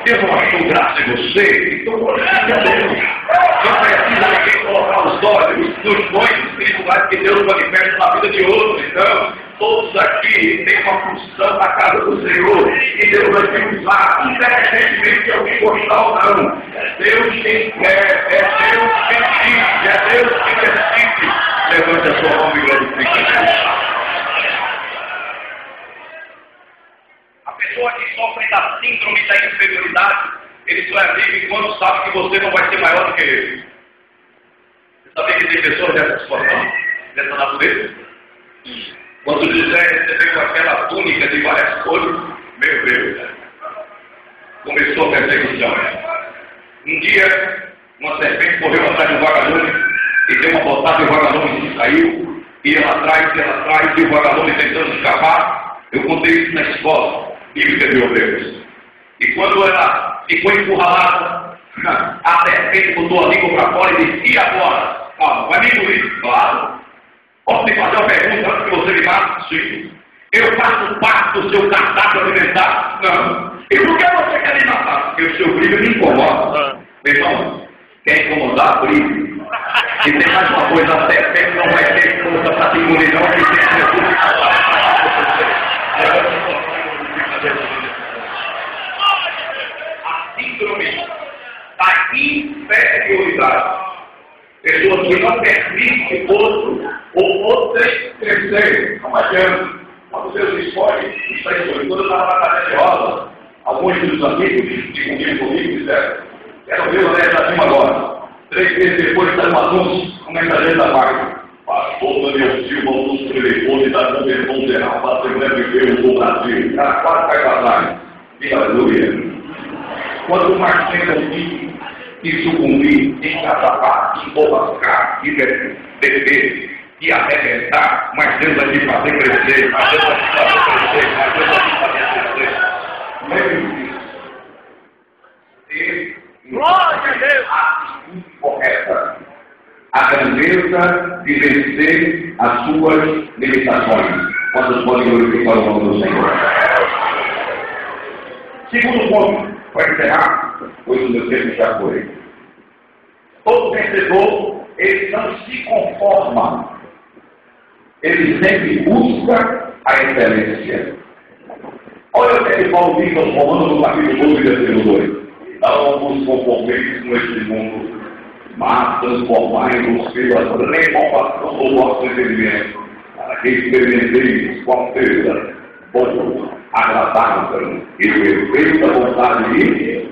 Deus não achou graça em você, então glorifique a Deus. Não precisa ninguém colocar os olhos nos sonhos espirituais que Deus manifesta na vida de outros. Então, todos aqui têm uma função na casa do Senhor e Deus vai te usar, independentemente de alguém gostar ou não. É Deus quem quer, é Deus quem diz, é Deus quem decide. Levante a sua mão e glorifique a Deus. A pessoa que sofre da síndrome da inferioridade, ele só é vivo quando sabe que você não vai ser maior do que ele. Você sabia que tem pessoas dessa situação, dessa natureza? Quando José recebeu aquela túnica de várias cores, meu Deus, começou a perseguição. Um dia, uma serpente correu atrás do vagalume e deu uma botada e o vagalume saiu, e ela atrás, e o vagalume tentando escapar. Eu contei isso na escola bíblica de Hebreus. E quando ela ficou encurralada, a serpente botou a língua para fora e disse: e agora? Calma, vai me engolir? Claro. Posso te fazer uma pergunta antes que você me mate? Sim. Eu faço parte do seu cardápio alimentar? Não. E por que você quer me matar? Porque o seu brilho me incomoda. Meu irmão, quer incomodar, brilho. E tem mais uma coisa, a serpente não vai ter força para te engolir, não, que tem a síndrome da inferioridade. Pessoas que não permitem que outro ou outras crescerem. Não adianta. Quando Deus escolhe, está escolhendo. Quando eu estava na casa de roda, alguns dos amigos que comigo disseram: quero ver o Neto acima agora. 3 meses depois está no anúncio, no mensageiro da máquina. Pastor Daniel Silva, o telefone da Convenção Geral para a Assembleia de Deus do Brasil. O cara quase cai para trás. Diga aleluia. Quanto mais tempo eu digo, e sucumbir, encatapar, embobascar, e beber, e arrebentar, mas Deus vai te fazer crescer, mas Deus vai te fazer crescer, mas Deus vai te fazer crescer. Lembre-se disso. Glória a Deus! A incorreta. A grandeza de vencer as suas limitações. Quantos podem glorificar o nome do Senhor? Segundo ponto, para encerrar, pois o meu tempo já foi. Todo vencedor, ele não se conforma. Ele sempre busca a excelência. Olha o que Paulo diz aos Romanos no capítulo 12, versículo 2. Não vos conformeis com este mundo, mas transformai-vos pela renovação do vosso entendimento, para que experimenteis qual seja bom, agradável e perfeita vontade de Deus.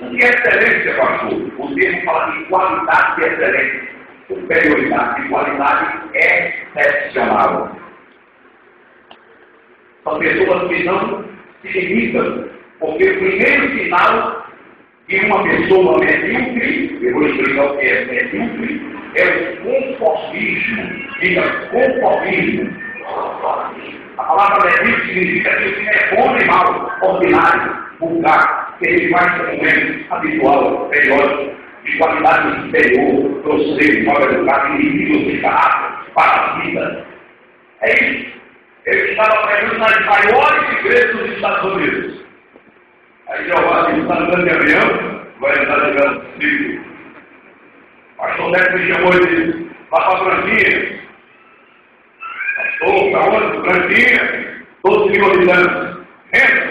O que é excelência, pastor? O termo fala de qualidade de excelência, superioridade de qualidade excepcional. São pessoas que não se limitam, porque o primeiro sinal de uma pessoa medíocre, eu vou explicar o que é medíocre, é o conformismo. Diga, conformismo. A palavra medíocre significa que o que é bom e mal, ordinário, vulgar, que ele faz comum, habitual, periódico, de qualidade superior, grosseiro, mal educado, inimigo de caráter, parasita. É isso. Ele estava pregando nas maiores igrejas dos Estados Unidos. Aí Jeová disse: está andando de avião, vai andar jogando comigo. Pastor Neto me chamou e disse: vá para a Branquinha. Pastor, para onde? Branquinha. 12 milhões de anos. Renda,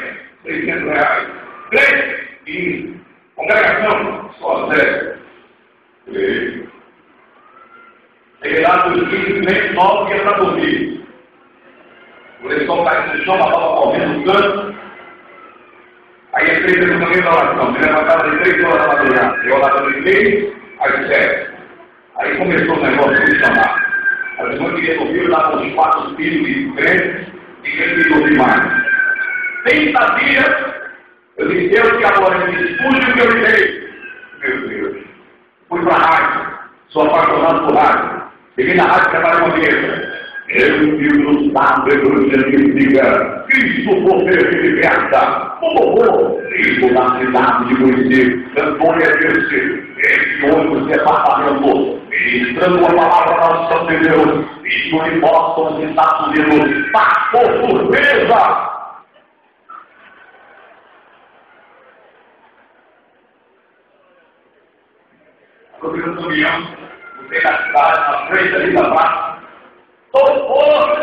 R$600. 3, 15. Congregação, só 0. Cheguei lá dos 15, nem 9 que era para dormir. O lençol caiu no chão, mas estava correndo no canto. Aí entrei pelo caminho da oração, me levantava de 3 horas da madrugada. Eu orava de 3 às 7. Aí começou o negócio de chamar. A irmã queria dormir, eu dava uns 4 filhos de crentes e queria dormir mais. 30 dias, eu disse: Deus, que agora me disse, puxa o que eu me dei. Meu Deus. Fui para a rádio, sou apaixonado por rádio. Cheguei na rádio, trabalhei uma mesa. Eu digo no sábado, evangelho, diga: Cristo, você me liberta. Cristo na cidade de Moisés, Antônio é Deus, esse ônibus departamento, ministrando a palavra da unção de Deus, isso em Boston, nos Estados Unidos, pastor surpresa. sobre um caminhão, botei na cidade, na frente ali da praça, todo povo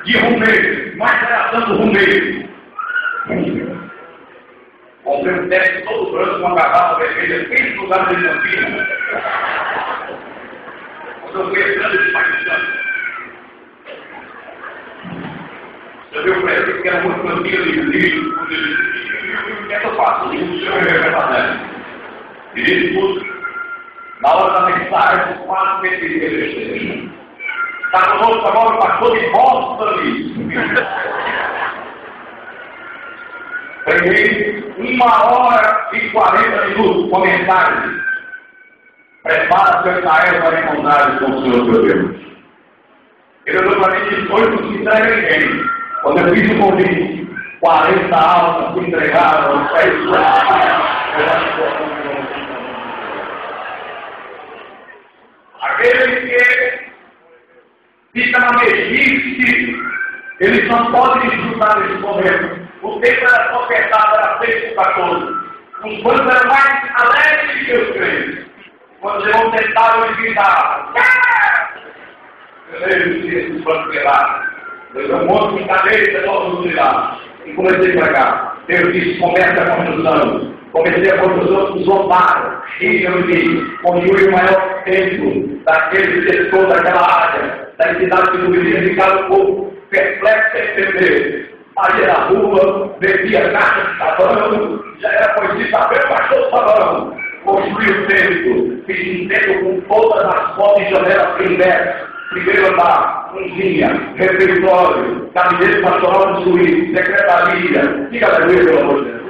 de rumeiro, mais era tanto rumeiro. Comprei um teste todo branco com uma garrafa vermelha, 5 lugares de Campinas. Quando eu fui entrando, eu disse, eu vi o presidente que era muito antigo e livre, quando ele disse, o que é que eu faço? O senhor vai fazer. E disse tudo. Na hora da mensagem, quase percebi. Está conosco agora o pastor de Rosa ali. Peguei 1h40 com mensagem. Prepara-se a Israel para encontrar com o Senhor teu Deus. Ele olhou para mim e disse, hoje não se entrega a ninguém. Quando eu fiz o convite, 40 almas se entregaram, 6 Aquele que fica na mesmice, eles não podem desfrutar desse momento. O tempo era profetado, era feito para todos. Os bancos eram mais alegres que os crentes. Quando eles tentaram, eles gritavam. Eu disse esses bancos pelados. Eu dei um monte de cabeça, todos os lados. E comecei a pregar. Deus disse, comece a construção. Comecei a construção, zombaram. E eu disse, construí o maior templo daquele setor, daquela área, da cidade que deveria ficar um pouco perplexo sem entender. Aí na rua, bebia caixa de sabão, já era conhecido, saber, pastor sabão. Construí o templo, fiz um templo com todas as portas e janelas primeiro. Primeiro andar, cozinha, refeitório, gabinete pastoral do suíço, secretaria. Fica aleluia, pelo amor de Deus.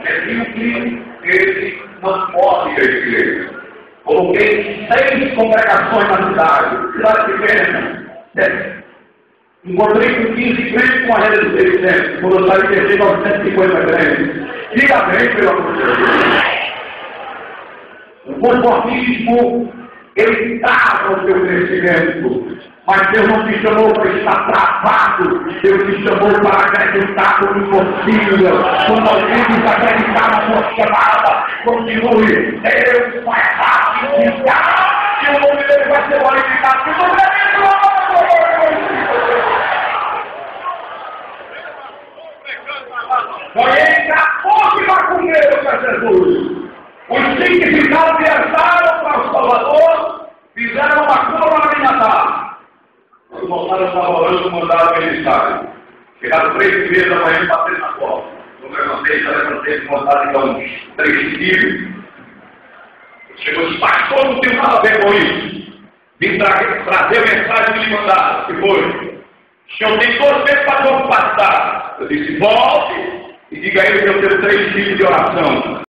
Medíocre, ele transporte a igreja. Coloquei 6 congregações na cidade pequena. Encontrei com 15 crentes com a rede dos 600. Quando eu saí, deixei 950 crentes. Fica bem, pelo amor de Deus. O conformismo, ele trava o seu crescimento. Mas Deus não te chamou para estar travado. Deus te chamou para acreditar no impossível. Quando alguém desacreditar na sua chamada, continue. Deus vai ratificar. E o nome dele vai ser glorificado. Ganhei 14 macumbeiros para Jesus. Os 5 que ficaram viajaram para o Salvador, fizeram uma cura para me matar. Quando voltaram, estava orando, mandaram a mensagem. Chegaram 3h30 da manhã e bateram na porta. Eu levantei, montaram então 3 filhos. Chegou e disse, pastor, não tem nada a ver com isso. Vim trazer a mensagem que me mandaram. Que foi? O senhor tem 2 meses para como passar. Eu disse, volte e diga a ele que eu tenho 3 filhos de oração.